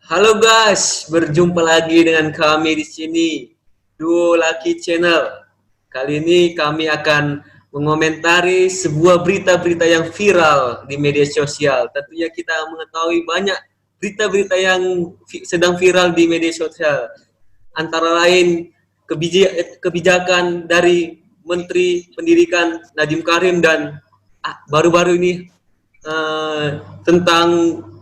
Halo guys, berjumpa lagi dengan kami di sini, Duo Lucky Channel. Kali ini kami akan mengomentari sebuah berita-berita yang viral di media sosial. Tentunya kita mengetahui banyak berita-berita yang sedang viral di media sosial. Antara lain kebijakan dari Menteri Pendidikan Nadiem Karim dan baru-baru ini tentang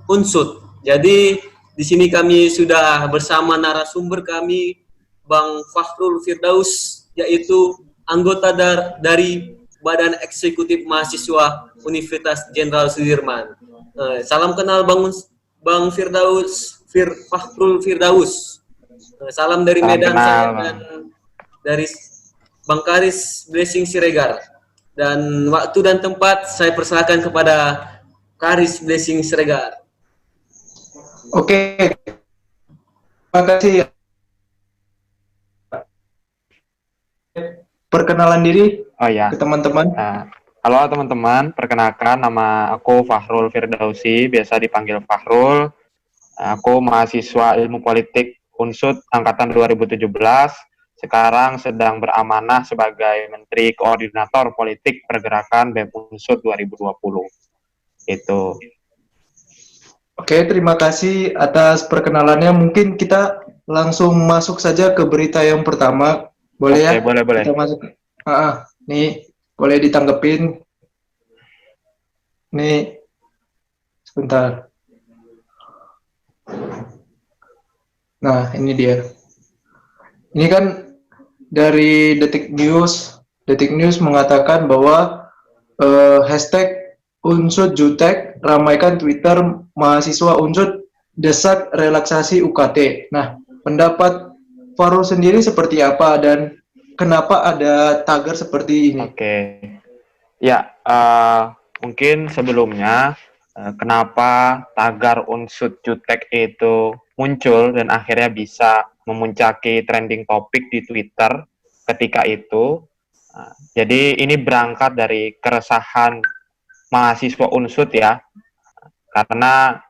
unsut. Jadi di sini kami sudah bersama narasumber kami, Bang Fakhrul Firdaus, yaitu anggota dari Badan Eksekutif Mahasiswa Universitas Jenderal Sudirman. Salam kenal Bang Firdaus, Fakhrul Firdaus. Salam dari Salam Medan kenal, saya dan dari Bang Karis Blessing Siregar. Dan waktu dan tempat saya persilakan kepada Karis Blessing Siregar. Oke, terima kasih. Perkenalan diri Oh ya, ke teman-teman. halo teman-teman, perkenalkan nama aku Fakhrul Firdausi, biasa dipanggil Fakhrul. Aku mahasiswa Ilmu Politik Unsud angkatan 2017. Sekarang sedang beramanah sebagai Menteri Koordinator Politik Pergerakan BEM Unsud 2020. Itu. Oke, terima kasih atas perkenalannya. Mungkin kita langsung masuk saja ke berita yang pertama. Boleh ya? Boleh. Kita masuk. Nih, boleh ditanggepin. Nih, sebentar. Nah, ini dia. Ini kan dari Detik News. Detik News mengatakan bahwa hashtag Unsud Jutek ramaikan Twitter mahasiswa Unsud desak relaksasi UKT. Nah, pendapat Farul sendiri seperti apa dan kenapa ada tagar seperti ini? Oke. Ya, mungkin sebelumnya kenapa tagar Unsud Jutek itu muncul dan akhirnya bisa memuncaki trending topik di Twitter ketika itu. Jadi ini berangkat dari keresahan mahasiswa Unsud ya, karena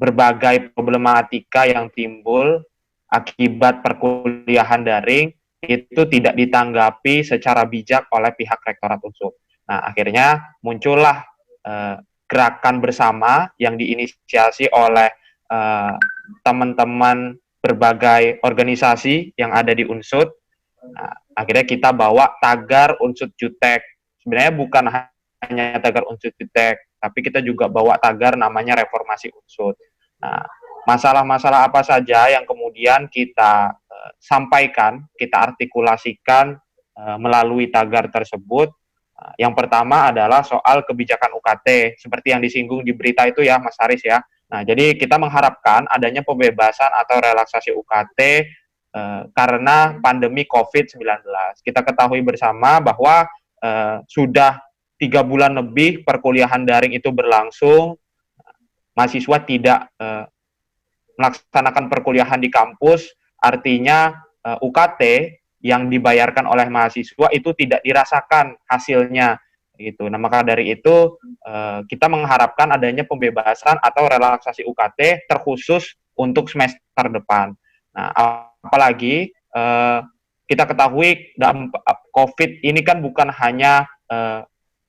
berbagai problematika yang timbul akibat perkuliahan daring itu tidak ditanggapi secara bijak oleh pihak Rektorat Unsud. Nah, akhirnya muncullah gerakan bersama yang diinisiasi oleh teman-teman berbagai organisasi yang ada di Unsud. Nah, akhirnya kita bawa tagar Unsud Jutek. Sebenarnya bukan hanya tagar Unsud Jutek, tapi kita juga bawa tagar namanya Reformasi Unsud. Nah, masalah-masalah apa saja yang kemudian kita sampaikan, kita artikulasikan melalui tagar tersebut. Yang pertama adalah soal kebijakan UKT, seperti yang disinggung di berita itu ya, Mas Haris ya. Nah, jadi kita mengharapkan adanya pembebasan atau relaksasi UKT karena pandemi COVID-19. Kita ketahui bersama bahwa sudah 3 bulan lebih perkuliahan daring itu berlangsung, mahasiswa tidak melaksanakan perkuliahan di kampus, artinya UKT yang dibayarkan oleh mahasiswa itu tidak dirasakan hasilnya gitu. Nah, maka dari itu kita mengharapkan adanya pembebasan atau relaksasi UKT terkhusus untuk semester depan. Nah, apalagi kita ketahui COVID ini kan bukan hanya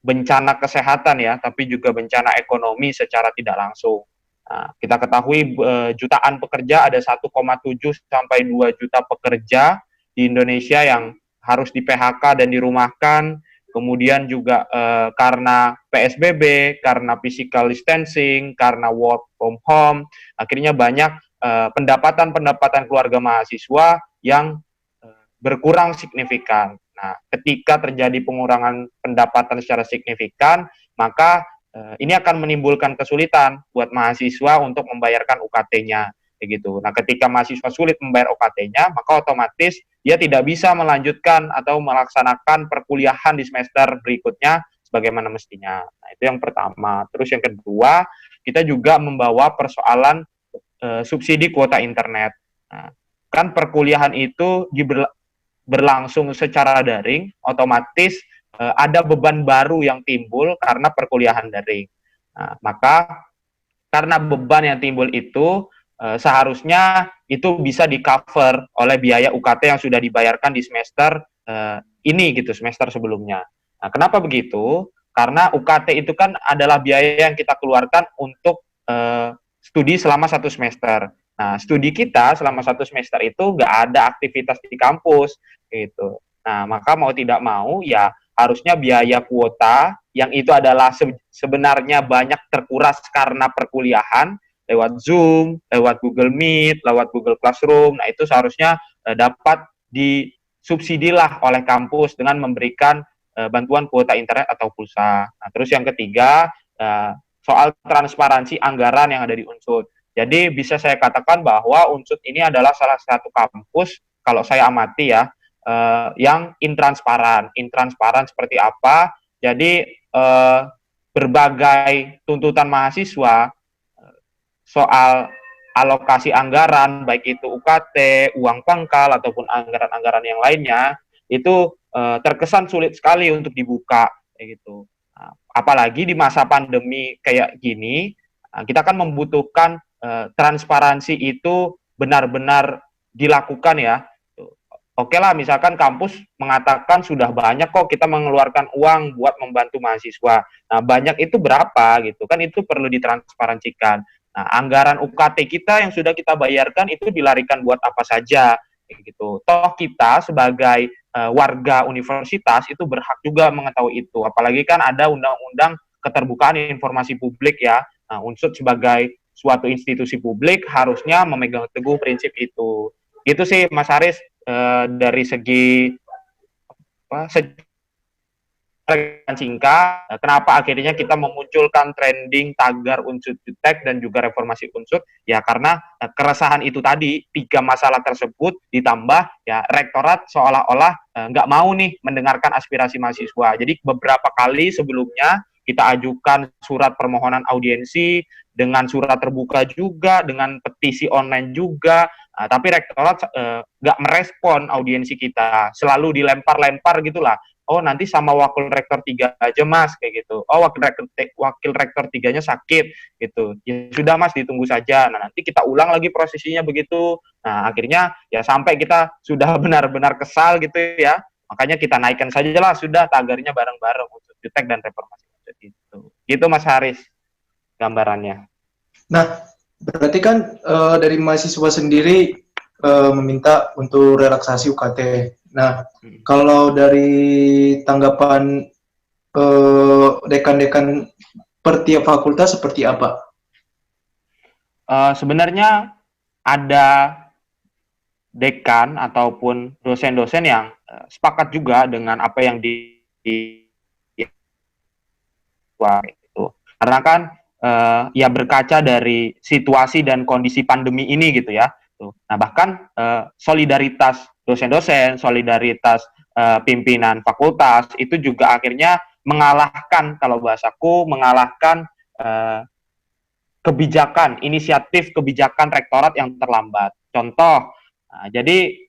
bencana kesehatan ya, tapi juga bencana ekonomi secara tidak langsung. Nah, kita ketahui jutaan pekerja, ada 1,7 sampai 2 juta pekerja di Indonesia yang harus di PHK dan dirumahkan. Kemudian juga karena PSBB, karena physical distancing, karena work from home, akhirnya banyak pendapatan keluarga mahasiswa yang berkurang signifikan. Nah, ketika terjadi pengurangan pendapatan secara signifikan, maka ini akan menimbulkan kesulitan buat mahasiswa untuk membayarkan UKT-nya, begitu. Nah, ketika mahasiswa sulit membayar UKT-nya, maka otomatis dia tidak bisa melanjutkan atau melaksanakan perkuliahan di semester berikutnya sebagaimana mestinya. Nah, itu yang pertama. Terus yang kedua, kita juga membawa persoalan subsidi kuota internet. Nah, kan perkuliahan itu berlangsung secara daring, otomatis ada beban baru yang timbul karena perkuliahan daring. Nah, maka karena beban yang timbul itu, seharusnya itu bisa di-cover oleh biaya UKT yang sudah dibayarkan di semester ini gitu, semester sebelumnya. Nah, kenapa begitu? Karena UKT itu kan adalah biaya yang kita keluarkan untuk studi selama 1 semester. Nah, studi kita selama 1 semester itu nggak ada aktivitas di kampus, gitu. Nah, maka mau tidak mau ya harusnya biaya kuota yang itu adalah sebenarnya banyak terkuras karena perkuliahan lewat Zoom, lewat Google Meet, lewat Google Classroom. Nah, itu seharusnya dapat disubsidilah oleh kampus dengan memberikan bantuan kuota internet atau pulsa. Nah, terus yang ketiga, soal transparansi anggaran yang ada di Unsud. Jadi bisa saya katakan bahwa Unsud ini adalah salah satu kampus, kalau saya amati ya, yang intransparan. Intransparan seperti apa? Jadi berbagai tuntutan mahasiswa soal alokasi anggaran, baik itu UKT, uang pangkal, ataupun anggaran-anggaran yang lainnya, itu terkesan sulit sekali untuk dibuka, kayak gitu. Nah, apalagi di masa pandemi kayak gini, kita kan membutuhkan transparansi itu benar-benar dilakukan ya. Oke lah, misalkan kampus mengatakan sudah banyak kok kita mengeluarkan uang buat membantu mahasiswa. Nah, banyak itu berapa gitu kan, itu perlu ditransparansikan. Nah, anggaran UKT kita yang sudah kita bayarkan itu dilarikan buat apa saja gitu. Toh kita sebagai warga universitas itu berhak juga mengetahui itu. Apalagi kan ada undang-undang keterbukaan informasi publik ya. Nah, Unsud sebagai suatu institusi publik harusnya memegang teguh prinsip itu. Itu sih Mas Haris, dari segi singkat, kenapa akhirnya kita memunculkan trending tagar Unsud Jutek dan juga reformasi Unsud, ya karena keresahan itu tadi, 3 masalah tersebut ditambah ya rektorat seolah-olah nggak mau nih mendengarkan aspirasi mahasiswa. Jadi beberapa kali sebelumnya kita ajukan surat permohonan audiensi dengan surat terbuka juga, dengan petisi online juga, tapi rektorat nggak merespon audiensi kita, selalu dilempar-lempar gitulah. Oh, nanti sama wakil rektor 3 aja Mas, kayak gitu. Oh, wakil rektor 3-nya sakit gitu. Ya sudah Mas, ditunggu saja. Nah, nanti kita ulang lagi prosesinya begitu. Nah, akhirnya ya sampai kita sudah benar-benar kesal gitu ya. Makanya kita naikkan saja lah sudah tagarnya bareng-bareng untuk Jutek dan reformasi itu. Gitu Mas Haris gambarannya. Nah, berarti kan dari mahasiswa sendiri meminta untuk relaksasi UKT. Nah, kalau dari tanggapan dekan-dekan per tiap fakultas seperti apa? Sebenarnya ada dekan ataupun dosen-dosen yang sepakat juga dengan apa yang itu. Karena kan ya berkaca dari situasi dan kondisi pandemi ini gitu ya. Nah, bahkan solidaritas dosen-dosen, solidaritas pimpinan fakultas itu juga akhirnya mengalahkan, kalau bahasaku, mengalahkan inisiatif kebijakan rektorat yang terlambat. Contoh, jadi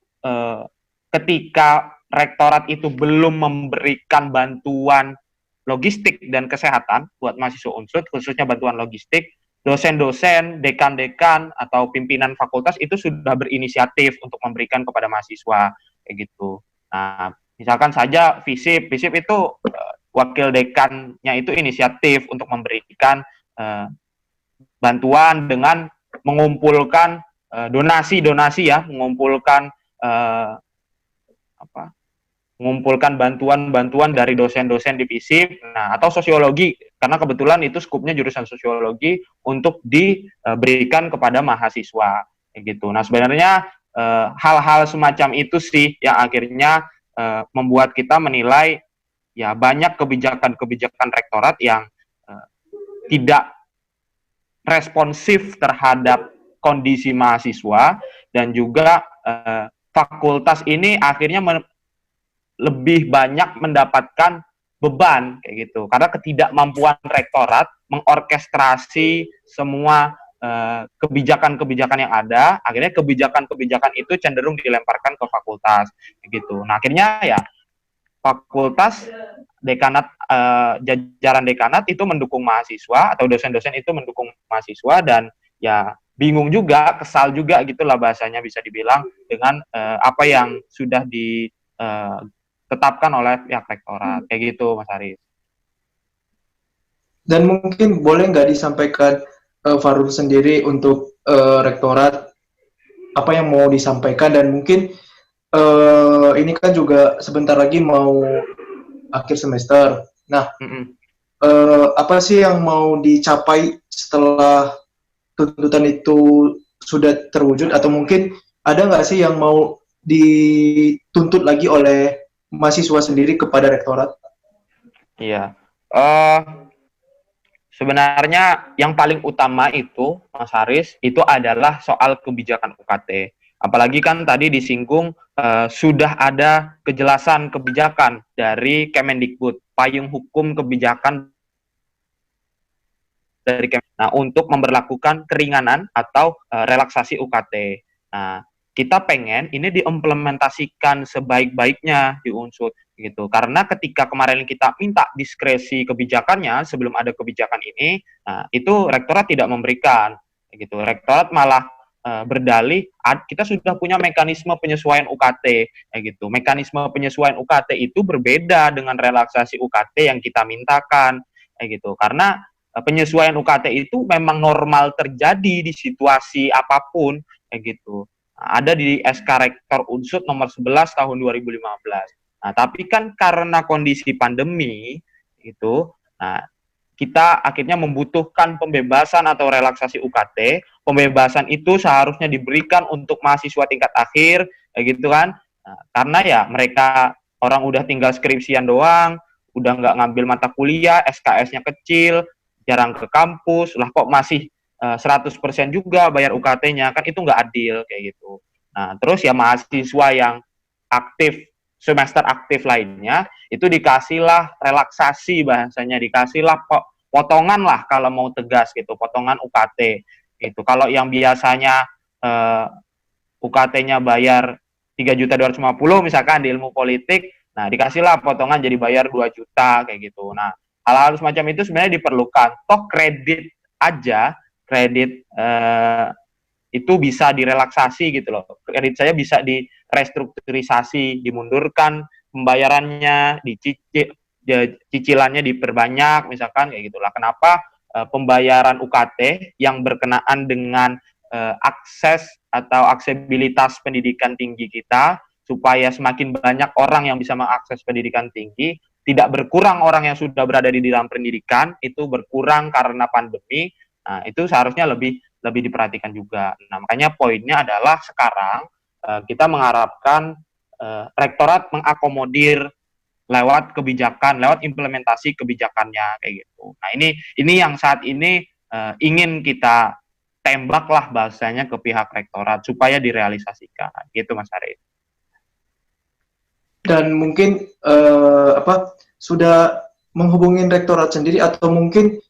ketika rektorat itu belum memberikan bantuan logistik dan kesehatan buat mahasiswa Unsud, khususnya bantuan logistik, dosen-dosen, dekan-dekan, atau pimpinan fakultas itu sudah berinisiatif untuk memberikan kepada mahasiswa, kayak gitu. Nah, misalkan saja FISIP itu wakil dekannya itu inisiatif untuk memberikan bantuan dengan mengumpulkan donasi-donasi ya, mengumpulkan mengumpulkan bantuan-bantuan dari dosen-dosen di FISIP, nah atau sosiologi, karena kebetulan itu skupnya jurusan sosiologi untuk diberikan kepada mahasiswa, gitu. Nah sebenarnya hal-hal semacam itu sih yang akhirnya membuat kita menilai ya banyak kebijakan-kebijakan rektorat yang tidak responsif terhadap kondisi mahasiswa, dan juga fakultas ini akhirnya lebih banyak mendapatkan beban kayak gitu karena ketidakmampuan rektorat mengorkestrasi semua kebijakan-kebijakan yang ada. Akhirnya kebijakan-kebijakan itu cenderung dilemparkan ke fakultas kayak gitu. Nah akhirnya ya fakultas, dekanat, jajaran dekanat itu mendukung mahasiswa atau dosen-dosen itu mendukung mahasiswa, dan ya bingung juga, kesal juga gitulah bahasanya bisa dibilang dengan apa yang sudah ditetapkan oleh pihak rektorat kayak gitu Mas Aris. Dan mungkin boleh nggak disampaikan Farul sendiri untuk rektorat apa yang mau disampaikan, dan mungkin ini kan juga sebentar lagi mau akhir semester. Nah, apa sih yang mau dicapai setelah tuntutan itu sudah terwujud, atau mungkin ada nggak sih yang mau dituntut lagi oleh mahasiswa sendiri kepada rektorat? Iya. Sebenarnya yang paling utama itu, Mas Haris, itu adalah soal kebijakan UKT. Apalagi kan tadi disinggung sudah ada kejelasan kebijakan dari Kemendikbud, payung hukum kebijakan dari Kemendikbud. Nah, untuk memberlakukan keringanan atau relaksasi UKT. Nah, kita pengen ini diimplementasikan sebaik-baiknya di Unsur gitu. Karena ketika kemarin kita minta diskresi kebijakannya sebelum ada kebijakan ini, nah itu rektorat tidak memberikan gitu. Rektorat malah berdalih kita sudah punya mekanisme penyesuaian UKT gitu. Mekanisme penyesuaian UKT itu berbeda dengan relaksasi UKT yang kita mintakan gitu. Karena penyesuaian UKT itu memang normal terjadi di situasi apapun gitu. Ada di SK Rektor Unsut nomor 11 tahun 2015. Nah, tapi kan karena kondisi pandemi itu, nah kita akhirnya membutuhkan pembebasan atau relaksasi UKT. Pembebasan itu seharusnya diberikan untuk mahasiswa tingkat akhir, gitu kan? Nah, karena ya mereka orang udah tinggal skripsian doang, udah nggak ngambil mata kuliah, SKS-nya kecil, jarang ke kampus, lah kok masih 100% juga bayar UKT-nya, kan itu nggak adil kayak gitu. Nah, terus ya mahasiswa yang aktif, semester aktif lainnya, itu dikasihlah relaksasi bahasanya, dikasihlah potongan lah kalau mau tegas gitu, potongan UKT gitu. Kalau yang biasanya UKT-nya bayar 3.250.000 misalkan di ilmu politik, nah dikasihlah potongan jadi bayar 2 juta kayak gitu. Nah, hal-hal semacam itu sebenarnya diperlukan. Toh kredit aja, kredit itu bisa direlaksasi gitu loh. Kredit saya bisa direstrukturisasi, dimundurkan pembayarannya, cicilannya diperbanyak, misalkan kayak gitulah. Kenapa pembayaran UKT yang berkenaan dengan akses atau aksesibilitas pendidikan tinggi kita, supaya semakin banyak orang yang bisa mengakses pendidikan tinggi, tidak berkurang orang yang sudah berada di dalam pendidikan, itu berkurang karena pandemi. Nah, itu seharusnya lebih diperhatikan juga. Nah, makanya poinnya adalah sekarang kita mengharapkan rektorat mengakomodir lewat kebijakan, lewat implementasi kebijakannya kayak gitu. Nah, ini yang saat ini ingin kita tembaklah bahasanya ke pihak rektorat supaya direalisasikan gitu Mas Arif. Dan mungkin sudah menghubungin rektorat sendiri, atau mungkin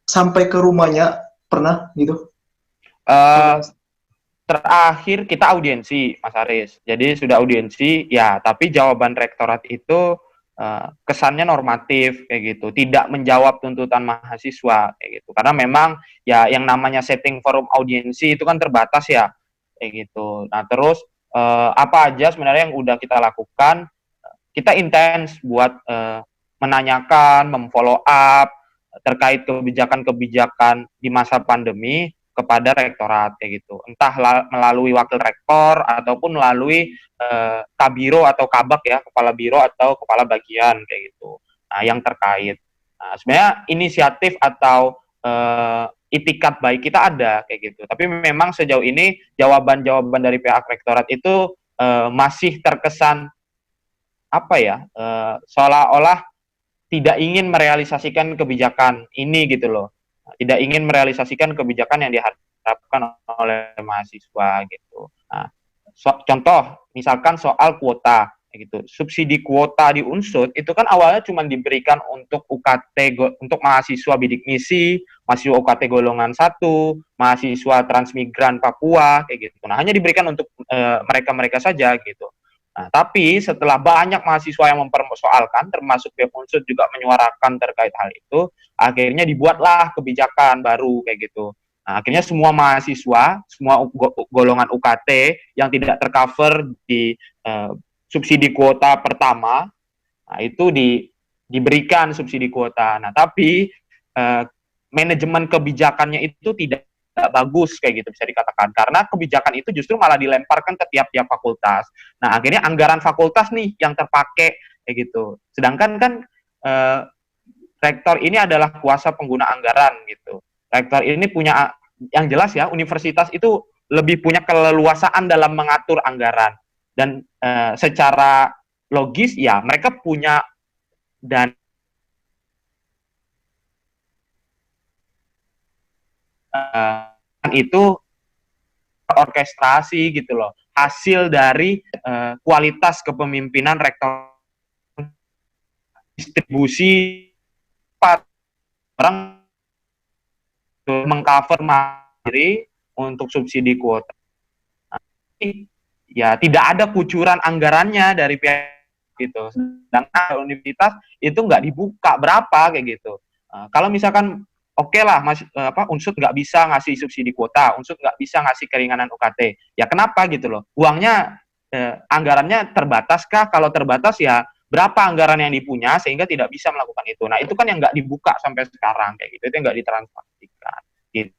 sampai ke rumahnya pernah gitu? Terakhir kita audiensi Mas Aris, jadi sudah audiensi ya, tapi jawaban rektorat itu kesannya normatif kayak gitu, tidak menjawab tuntutan mahasiswa kayak gitu, karena memang ya yang namanya setting forum audiensi itu kan terbatas ya kayak gitu. Nah terus apa aja sebenarnya yang udah kita lakukan, kita intens buat menanyakan, memfollow up terkait kebijakan-kebijakan di masa pandemi kepada rektorat kayak gitu, entah melalui wakil rektor ataupun melalui kabiro atau kabak ya, kepala biro atau kepala bagian kayak gitu. Nah, yang terkait. Nah, sebenarnya inisiatif atau itikat baik kita ada kayak gitu. Tapi memang sejauh ini jawaban-jawaban dari pihak rektorat itu masih terkesan apa ya? Seolah-olah tidak ingin merealisasikan kebijakan ini gitu loh. Tidak ingin merealisasikan kebijakan yang diharapkan oleh mahasiswa gitu. Nah, contoh misalkan soal kuota gitu. Subsidi kuota di Unsut itu kan awalnya cuma diberikan untuk UKT untuk mahasiswa bidik misi, mahasiswa UKT golongan 1, mahasiswa transmigran Papua kayak gitu. Nah, hanya diberikan untuk mereka-mereka saja gitu. Nah, tapi setelah banyak mahasiswa yang mempersoalkan, termasuk BEM Unsut juga menyuarakan terkait hal itu, akhirnya dibuatlah kebijakan baru kayak gitu. Nah, akhirnya semua mahasiswa, semua golongan UKT yang tidak tercover di subsidi kuota pertama, nah itu diberikan subsidi kuota. Nah, tapi manajemen kebijakannya itu tidak bagus kayak gitu bisa dikatakan, karena kebijakan itu justru malah dilemparkan ke tiap-tiap fakultas. Nah, akhirnya anggaran fakultas nih yang terpakai kayak gitu. Sedangkan kan rektor ini adalah kuasa pengguna anggaran gitu. Rektor ini punya, yang jelas ya, universitas itu lebih punya keleluasaan dalam mengatur anggaran, dan secara logis ya mereka punya dan itu orkestrasi gitu loh, hasil dari kualitas kepemimpinan rektor, distribusi orang mengcover mandiri untuk subsidi kuota. Nah, ya tidak ada kucuran anggarannya dari pihak gitu. Sedangkan universitas itu nggak dibuka berapa kayak gitu. Kalau misalkan oke lah, Unsut nggak bisa ngasih subsidi kuota, Unsut nggak bisa ngasih keringanan UKT. Ya kenapa gitu loh? Uangnya, anggarannya terbatas kah? Kalau terbatas ya berapa anggaran yang dipunya sehingga tidak bisa melakukan itu. Nah, itu kan yang nggak dibuka sampai sekarang kayak gitu. Itu yang nggak ditransparankan. Gitu.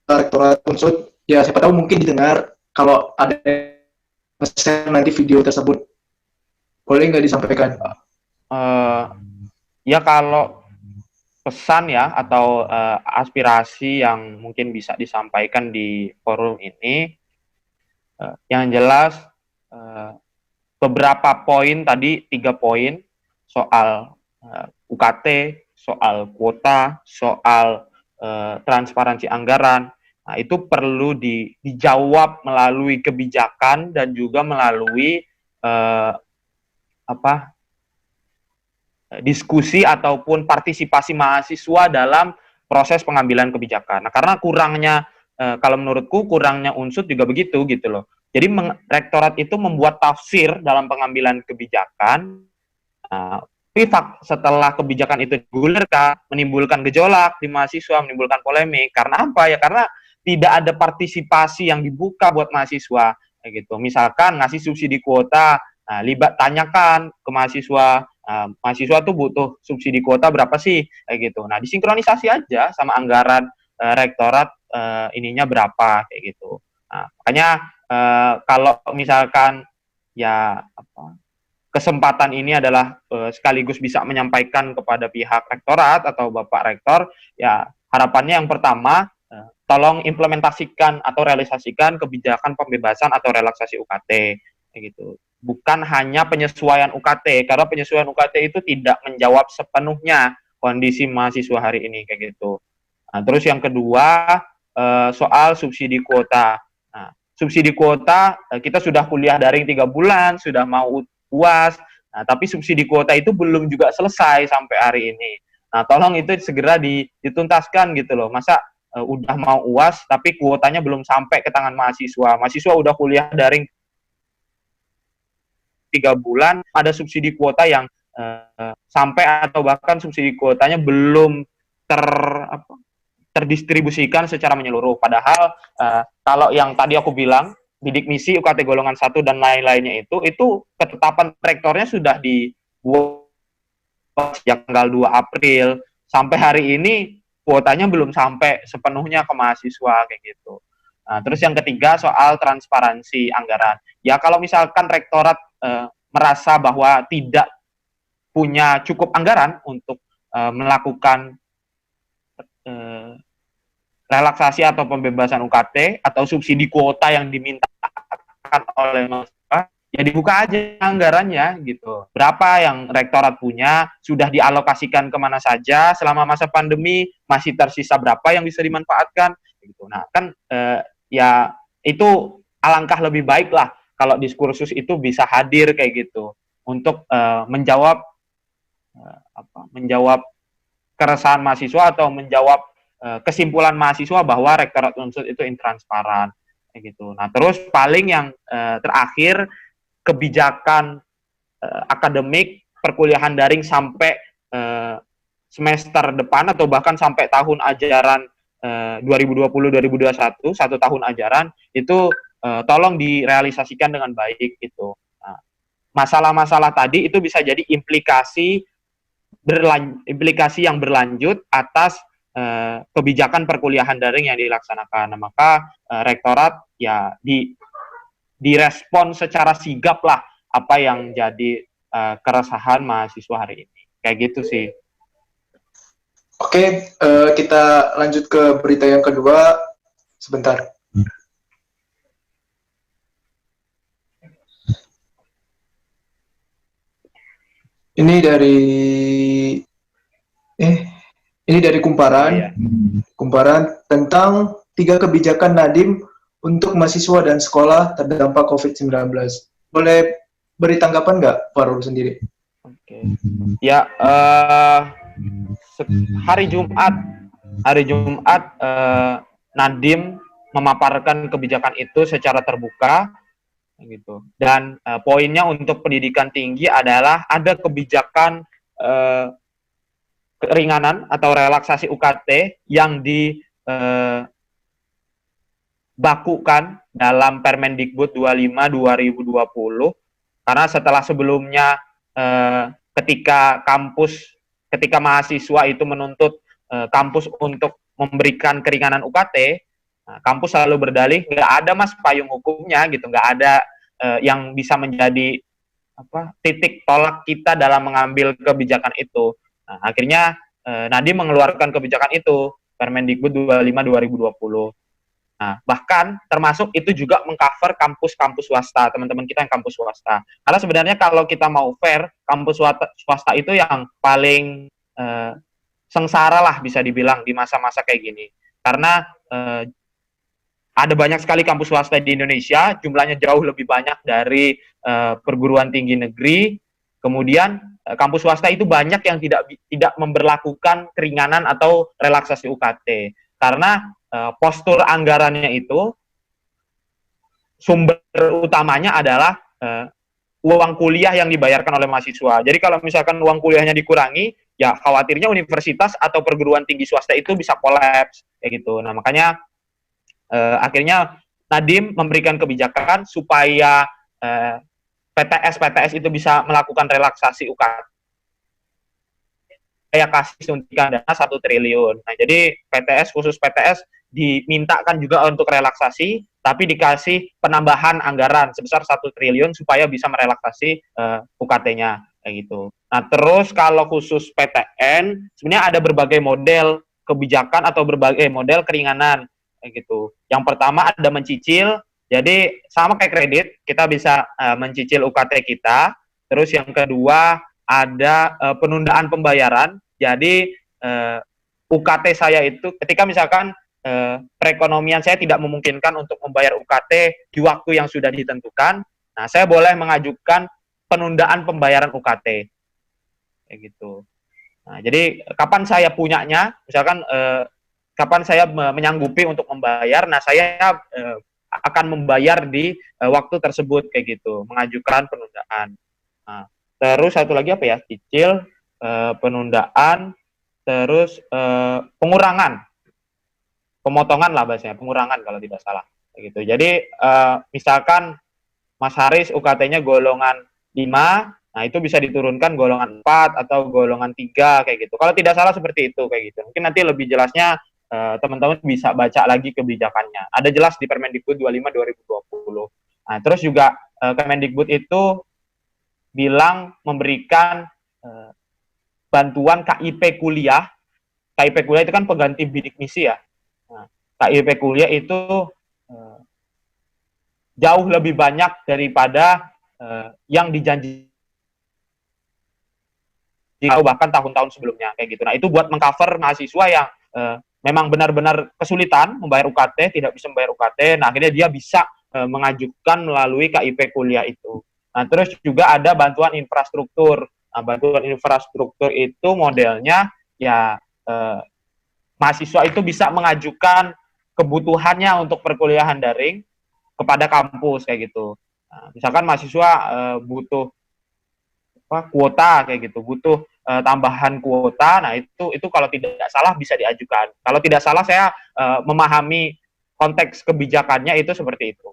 Rektorat Unsut, ya siapa tahu mungkin didengar kalau ada share nanti video tersebut, boleh nggak disampaikan? Ya kalau pesan ya atau aspirasi yang mungkin bisa disampaikan di forum ini, yang jelas beberapa poin tadi, 3 poin soal UKT, soal kuota, soal transparansi anggaran. Nah, itu perlu dijawab melalui kebijakan dan juga melalui diskusi ataupun partisipasi mahasiswa dalam proses pengambilan kebijakan. Nah, karena kurangnya, kalau menurutku kurangnya Unsut juga begitu gitu loh. Jadi rektorat itu membuat tafsir dalam pengambilan kebijakan. Tapi setelah kebijakan itu digulirkan, menimbulkan gejolak di mahasiswa, menimbulkan polemik. Karena apa ya? Karena tidak ada partisipasi yang dibuka buat mahasiswa kayak gitu. Misalkan ngasih subsidi kuota, nah, tanyakan ke mahasiswa, mahasiswa tuh butuh subsidi kuota berapa sih kayak gitu. Nah, disinkronisasi aja sama anggaran rektorat ininya berapa kayak gitu. Nah, makanya kalau misalkan ya kesempatan ini adalah sekaligus bisa menyampaikan kepada pihak rektorat atau Bapak Rektor, ya harapannya yang pertama, tolong implementasikan atau realisasikan kebijakan pembebasan atau relaksasi UKT kayak gitu. Bukan hanya penyesuaian UKT, karena penyesuaian UKT itu tidak menjawab sepenuhnya kondisi mahasiswa hari ini kayak gitu. Nah, terus yang kedua soal subsidi kuota. Nah, subsidi kuota kita sudah kuliah daring 3 bulan, sudah mau UAS, nah, tapi subsidi kuota itu belum juga selesai sampai hari ini. Nah, tolong itu segera dituntaskan gitu loh. Masa udah mau UAS tapi kuotanya belum sampai ke tangan mahasiswa. Mahasiswa udah kuliah daring 3 bulan, ada subsidi kuota yang sampai atau bahkan subsidi kuotanya belum terdistribusikan secara menyeluruh. Padahal kalau yang tadi aku bilang, bidik misi, UKT golongan 1 dan lain-lainnya itu ketetapan rektornya sudah dibuat sejak tanggal 2 April. Sampai hari ini kuotanya belum sampai sepenuhnya ke mahasiswa kayak gitu. Nah, terus yang ketiga soal transparansi anggaran. Ya kalau misalkan rektorat merasa bahwa tidak punya cukup anggaran untuk melakukan relaksasi atau pembebasan UKT atau subsidi kuota yang dimintakan oleh mahasiswa, ya dibuka aja anggarannya gitu. Berapa yang rektorat punya, sudah dialokasikan kemana saja selama masa pandemi, masih tersisa berapa yang bisa dimanfaatkan gitu. Nah kan ya itu alangkah lebih baik lah kalau diskursus itu bisa hadir kayak gitu untuk menjawab keresahan mahasiswa atau menjawab kesimpulan mahasiswa bahwa rektorat Unsut itu intransparan kayak gitu. Nah, terus paling yang terakhir kebijakan akademik perkuliahan daring sampai semester depan atau bahkan sampai tahun ajaran 2020-2021, 1 tahun ajaran itu tolong direalisasikan dengan baik gitu. Nah, masalah-masalah tadi itu bisa jadi implikasi yang berlanjut atas kebijakan perkuliahan daring yang dilaksanakan. Nah, maka rektorat ya direspon secara sigap lah apa yang jadi keresahan mahasiswa hari ini. Kayak gitu sih. Oke, kita lanjut ke berita yang kedua. Sebentar. Ini dari Kumparan. Oh, iya. Kumparan tentang 3 kebijakan Nadiem untuk mahasiswa dan sekolah terdampak COVID-19. Boleh beri tanggapan nggak, Farul sendiri? Oke. Ya, hari Jumat Nadiem memaparkan kebijakan itu secara terbuka gitu. Dan poinnya untuk pendidikan tinggi adalah ada kebijakan keringanan atau relaksasi UKT yang dibakukan dalam Permendikbud 25/2020 karena setelah sebelumnya ketika mahasiswa itu menuntut kampus untuk memberikan keringanan UKT, kampus selalu berdalih nggak ada mas payung hukumnya gitu, nggak ada yang bisa menjadi titik tolak kita dalam mengambil kebijakan itu. Nah, akhirnya Nadiem mengeluarkan kebijakan itu, Permendikbud 25/2020. Nah, bahkan termasuk itu juga mengcover kampus-kampus swasta, teman-teman kita yang kampus swasta. Karena sebenarnya kalau kita mau fair, kampus swasta itu yang paling sengsara lah bisa dibilang di masa-masa kayak gini. Karena ada banyak sekali kampus swasta di Indonesia, jumlahnya jauh lebih banyak dari perguruan tinggi negeri. Kemudian kampus swasta itu banyak yang tidak memberlakukan keringanan atau relaksasi UKT. Karena postur anggarannya itu sumber utamanya adalah uang kuliah yang dibayarkan oleh mahasiswa. Jadi kalau misalkan uang kuliahnya dikurangi, ya khawatirnya universitas atau perguruan tinggi swasta itu bisa kolaps kayak gitu. Nah, makanya akhirnya Nadiem memberikan kebijakan supaya PTS itu bisa melakukan relaksasi UKT. Saya kasih suntikan dana 1 triliun. Nah, jadi khusus PTS dimintakan juga untuk relaksasi, tapi dikasih penambahan anggaran sebesar 1 triliun supaya bisa merelaksasi UKT-nya kayak gitu. Nah, terus kalau khusus PTN, sebenarnya ada berbagai model kebijakan atau berbagai model keringanan kayak gitu. Yang pertama ada mencicil, jadi sama kayak kredit, kita bisa mencicil UKT kita. Terus yang kedua ada penundaan pembayaran, jadi UKT saya itu ketika misalkan perekonomian saya tidak memungkinkan untuk membayar UKT di waktu yang sudah ditentukan, nah saya boleh mengajukan penundaan pembayaran UKT kayak gitu. Nah, jadi kapan saya punyanya, misalkan kapan saya menyanggupi untuk membayar, nah saya akan membayar di waktu tersebut kayak gitu, mengajukan penundaan. Nah, terus satu lagi apa ya, cicil, penundaan, terus pengurangan, pemotongan lah bahasanya, pengurangan kalau tidak salah kayak gitu. Jadi misalkan Mas Haris UKT-nya golongan 5, nah itu bisa diturunkan golongan 4 atau golongan 3 kayak gitu. Kalau tidak salah seperti itu kayak gitu. Mungkin nanti lebih jelasnya teman-teman bisa baca lagi kebijakannya. Ada jelas di Permendikbud 25/2020. Nah, terus juga Kemendikbud itu bilang memberikan bantuan KIP kuliah. KIP kuliah itu kan pengganti bidik misi ya. Nah, KIP kuliah itu jauh lebih banyak daripada yang dijanji bahkan tahun-tahun sebelumnya kayak gitu. Nah, itu buat mengcover mahasiswa yang memang benar-benar kesulitan membayar UKT, tidak bisa membayar UKT. Nah, akhirnya dia bisa mengajukan melalui KIP kuliah itu. Nah, terus juga ada bantuan infrastruktur. Nah, bantuan infrastruktur itu modelnya ya mahasiswa itu bisa mengajukan kebutuhannya untuk perkuliahan daring kepada kampus kayak gitu. Nah, misalkan mahasiswa butuh kuota kayak gitu, butuh tambahan kuota. Nah, itu kalau tidak salah bisa diajukan. Kalau tidak salah saya memahami konteks kebijakannya itu seperti itu.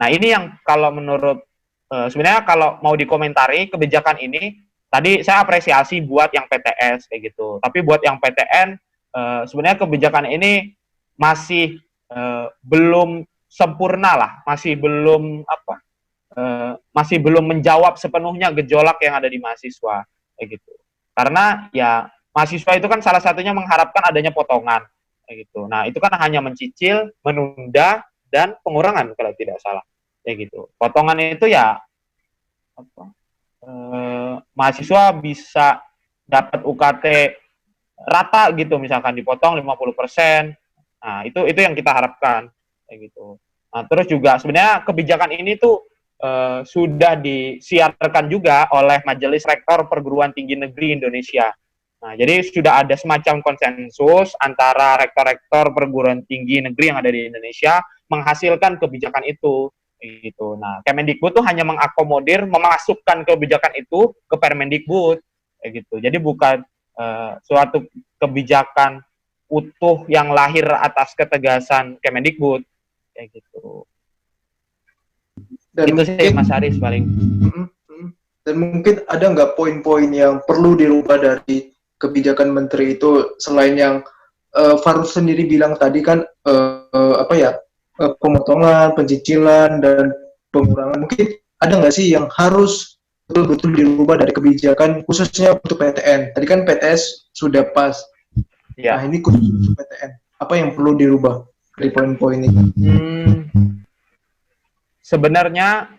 Nah, ini yang kalau menurut sebenarnya kalau mau dikomentari kebijakan ini, tadi saya apresiasi buat yang PTS kayak gitu. Tapi buat yang PTN sebenarnya kebijakan ini masih belum sempurna lah, masih belum masih belum menjawab sepenuhnya gejolak yang ada di mahasiswa kayak gitu. Karena ya mahasiswa itu kan salah satunya mengharapkan adanya potongan kayak gitu. Nah, itu kan hanya mencicil, menunda, dan pengurangan kalau tidak salah kayak gitu. Potongan itu ya mahasiswa bisa dapat UKT rata gitu, misalkan dipotong 50%. Nah, itu yang kita harapkan kayak gitu. Nah, terus juga sebenarnya kebijakan ini tuh sudah disiarkan juga oleh Majelis Rektor Perguruan Tinggi Negeri Indonesia. Nah, jadi sudah ada semacam konsensus antara rektor-rektor perguruan tinggi negeri yang ada di Indonesia menghasilkan kebijakan itu. Gitu. Nah, Kemendikbud tuh hanya mengakomodir, memasukkan kebijakan itu ke Permendikbud, kayak gitu. Jadi bukan suatu kebijakan utuh yang lahir atas ketegasan Kemendikbud, kayak gitu. Dan itu mungkin, sih Mas Aris paling. Dan mungkin ada nggak poin-poin yang perlu dirubah dari kebijakan menteri itu selain yang Farus sendiri bilang tadi kan pemotongan, pencicilan, dan pengurangan. Mungkin ada nggak sih yang harus betul-betul dirubah dari kebijakan khususnya untuk PTN? Tadi kan PTS sudah pas. Ya. Nah, ini khusus untuk PTN. Apa yang perlu dirubah dari poin-poin ini? Sebenarnya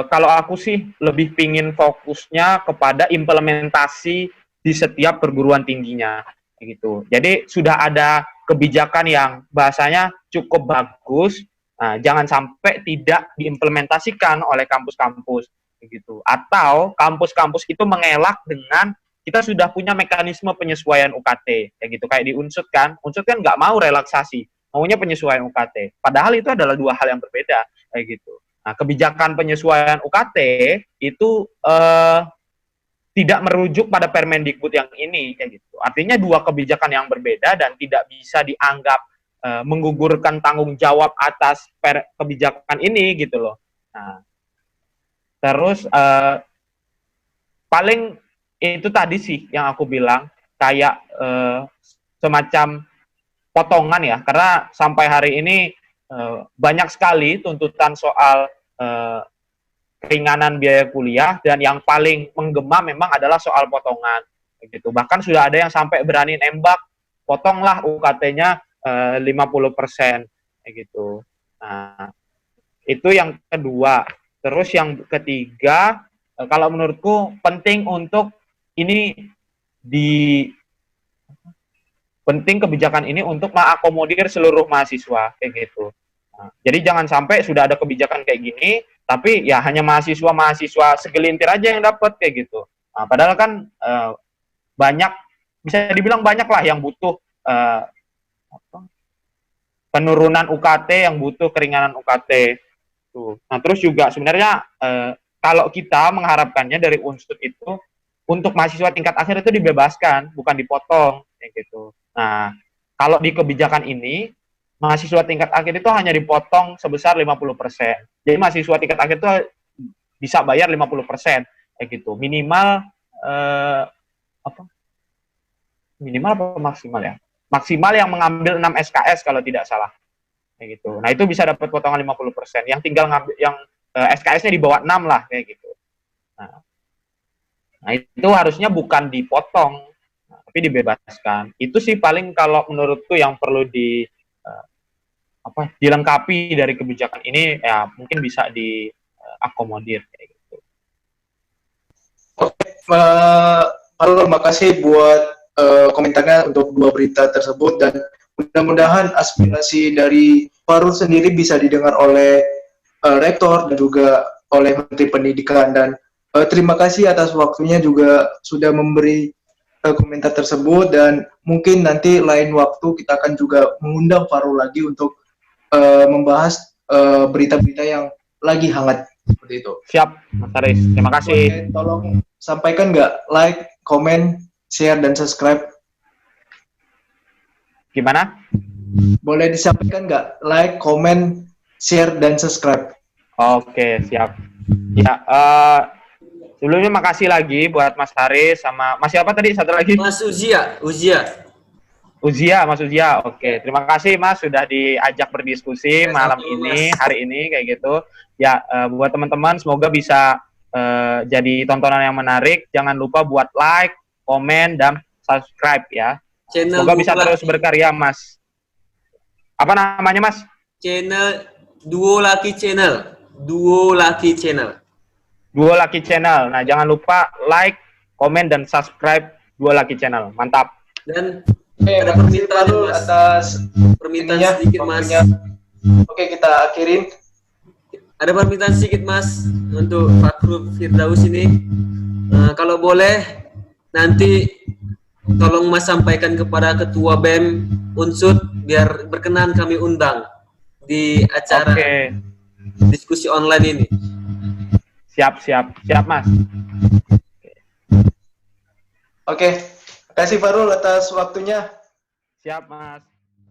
kalau aku sih lebih pingin fokusnya kepada implementasi di setiap perguruan tingginya gitu. Jadi sudah ada kebijakan yang bahasanya cukup bagus, nah, jangan sampai tidak diimplementasikan oleh kampus-kampus gitu. Atau kampus-kampus itu mengelak dengan kita sudah punya mekanisme penyesuaian UKT kayak gitu. Kayak di Unsud kan nggak mau relaksasi, maunya penyesuaian UKT. Padahal itu adalah dua hal yang berbeda kayak gitu. Nah, kebijakan penyesuaian UKT itu tidak merujuk pada Permendikbud yang ini, kayak gitu. Artinya dua kebijakan yang berbeda dan tidak bisa dianggap menggugurkan tanggung jawab atas kebijakan ini, gitu loh. Nah, terus paling itu tadi sih yang aku bilang, kayak semacam potongan ya, karena sampai hari ini banyak sekali tuntutan soal keringanan biaya kuliah, dan yang paling menggema memang adalah soal potongan gitu. Bahkan sudah ada yang sampai berani nembak, potonglah UKT-nya 50% gitu. Nah, itu yang kedua. Terus yang ketiga, kalau menurutku penting untuk ini penting kebijakan ini untuk mengakomodir seluruh mahasiswa kayak gitu. Nah, jadi jangan sampai sudah ada kebijakan kayak gini, tapi ya hanya mahasiswa segelintir aja yang dapat kayak gitu. Nah, padahal kan banyak, bisa dibilang banyak lah yang butuh penurunan UKT, yang butuh keringanan UKT. Tuh. Nah, terus juga sebenarnya kalau kita mengharapkannya dari Unsud itu untuk mahasiswa tingkat akhir itu dibebaskan, bukan dipotong kayak gitu. Nah, kalau di kebijakan ini mahasiswa tingkat akhir itu hanya dipotong sebesar 50%. Jadi mahasiswa tingkat akhir itu bisa bayar 50% kayak gitu. Minimal minimal apa maksimal ya? Maksimal yang mengambil 6 SKS kalau tidak salah. Kayak gitu. Nah, itu bisa dapat potongan 50%. Yang tinggal ngambil yang SKS-nya di bawah 6 lah kayak gitu. Nah, itu harusnya bukan dipotong, tapi dibebaskan. Itu sih paling kalau menurutku yang perlu dilengkapi dari kebijakan ini, ya mungkin bisa diakomodir kayak gitu. Oke, Pak, makasih buat komentarnya untuk dua berita tersebut, dan mudah-mudahan aspirasi dari Farul sendiri bisa didengar oleh rektor dan juga oleh Menteri Pendidikan. Dan terima kasih atas waktunya juga sudah memberi komentar tersebut, dan mungkin nanti lain waktu kita akan juga mengundang Farul lagi untuk membahas berita-berita yang lagi hangat Seperti itu. Siap, Mas Haris. Terima kasih. Oke, tolong sampaikan nggak like, komen, share, dan subscribe. Gimana? Boleh disampaikan nggak like, komen, share, dan subscribe. Oke, siap. Ya, sebelumnya makasih lagi buat Mas Haris sama Mas siapa tadi satu lagi? Mas Uzia. Mas Uzia. Oke, terima kasih Mas sudah diajak berdiskusi malam ini, hari ini kayak gitu. Ya, buat teman-teman semoga bisa jadi tontonan yang menarik. Jangan lupa buat like, komen, dan subscribe ya. Semoga bisa terus berkarya Mas. Apa namanya Mas? Channel Duo Laki Channel. Duo Laki Channel. Nah, jangan lupa like, komen, dan subscribe Duo Laki Channel. Mantap. Dan ada permintaan Mas. Atas Permintaan sedikit Mas. Oke, kita akhirin. Ada permintaan sedikit Mas untuk Fakrul Firdaus ini. Kalau boleh nanti tolong Mas sampaikan kepada Ketua BEM Unsut biar berkenan kami undang di acara diskusi online ini. Siap Mas. Oke, terima kasih Farul atas waktunya. Siap Mas.